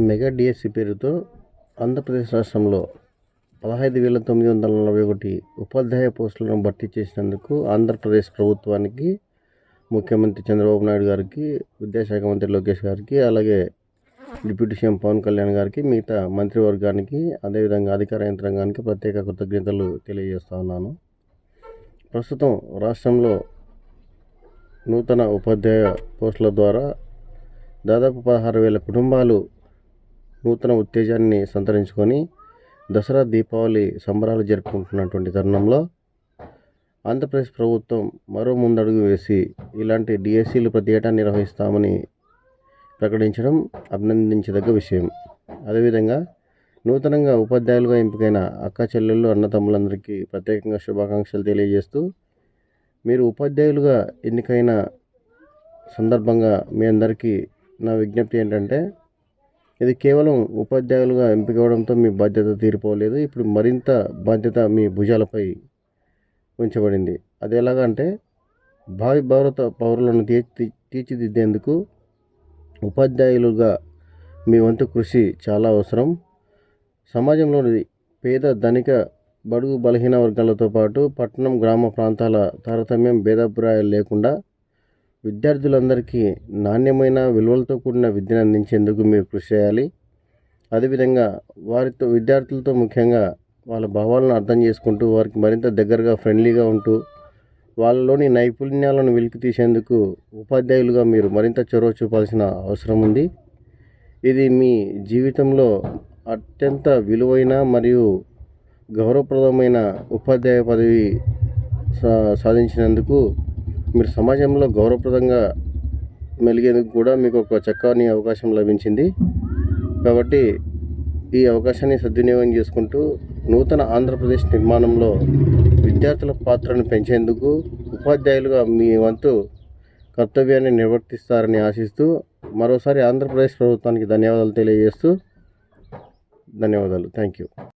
Mega DSC పేరుతో ఆంధ్రప్రదేశ్ రాష్ట్రంలో 15,941 ఉపాధ్యాయ పోస్టులను భర్తీ చేసినందుకు ఆంధ్రప్రదేశ్ ప్రభుత్వానికి, ముఖ్యమంత్రి చంద్రబాబు నాయుడు గారికి, విద్యాశాఖ మంత్రి లోకేష్ గారికి, అలాగే డిప్యూటీ సీఎం పవన్ కళ్యాణ్ గారికి, మిగతా మంత్రివర్గానికి, అదేవిధంగా అధికార యంత్రాంగానికి ప్రత్యేక కృతజ్ఞతలు తెలియజేస్తా ఉన్నాను. ప్రస్తుతం రాష్ట్రంలో నూతన ఉపాధ్యాయ పోస్టుల ద్వారా దాదాపు 16,000 కుటుంబాలు నూతన ఉత్తేజాన్ని సంతరించుకొని దసరా, దీపావళి సంబరాలు జరుపుకుంటున్నటువంటి తరుణంలో ఆంధ్రప్రదేశ్ ప్రభుత్వం మరో ముందడుగు వేసి ఇలాంటి డిఎస్సీలు ప్రతి ఏటా నిర్వహిస్తామని ప్రకటించడం అభినందించదగ్గ విషయం. అదేవిధంగా నూతనంగా ఉపాధ్యాయులుగా ఎంపికైన అక్క చెల్లెళ్ళు, అన్నతమ్ములందరికీ ప్రత్యేకంగా శుభాకాంక్షలు తెలియజేస్తూ, మీరు ఉపాధ్యాయులుగా ఎన్నికైన సందర్భంగా మీ అందరికీ నా విజ్ఞప్తి ఏంటంటే, ఇది కేవలం ఉపాధ్యాయులుగా ఎంపిక అవ్వడంతో మీ బాధ్యత తీరిపోలేదు. ఇప్పుడు మరింత బాధ్యత మీ భుజాలపై ఉంచబడింది. అది ఎలాగంటే, భావి భారత పౌరులను తీర్చిదిద్దేందుకు ఉపాధ్యాయులుగా మీ వంతు కృషి చాలా అవసరం. సమాజంలోని పేద, ధనిక, బడుగు, బలహీన వర్గాలతో పాటు పట్టణం, గ్రామ ప్రాంతాల తారతమ్యం, భేదాభిప్రాయాలు లేకుండా విద్యార్థులందరికీ నాణ్యమైన, విలువలతో కూడిన విద్యను అందించేందుకు మీరు కృషి చేయాలి. అదేవిధంగా విద్యార్థులతో ముఖ్యంగా వాళ్ళ భావాలను అర్థం చేసుకుంటూ, వారికి మరింత దగ్గరగా, ఫ్రెండ్లీగా ఉంటూ, వాళ్ళలోని నైపుణ్యాలను వెలికి తీసేందుకు ఉపాధ్యాయులుగా మీరు మరింత చొరవ చూపాల్సిన అవసరం ఉంది. ఇది మీ జీవితంలో అత్యంత విలువైన మరియు గౌరవప్రదమైన ఉపాధ్యాయ పదవి సాధించినందుకు, మీరు సమాజంలో గౌరవప్రదంగా మెలిగేందుకు కూడా మీకు ఒక చక్కని అవకాశం లభించింది. కాబట్టి ఈ అవకాశాన్ని సద్వినియోగం చేసుకుంటూ నూతన ఆంధ్రప్రదేశ్ నిర్మాణంలో విద్యార్థుల పాత్రను పెంచేందుకు ఉపాధ్యాయులుగా మీ వంతు కర్తవ్యాన్ని నిర్వర్తిస్తారని ఆశిస్తూ, మరోసారి ఆంధ్రప్రదేశ్ ప్రభుత్వానికి ధన్యవాదాలు తెలియజేస్తూ, థ్యాంక్ యూ.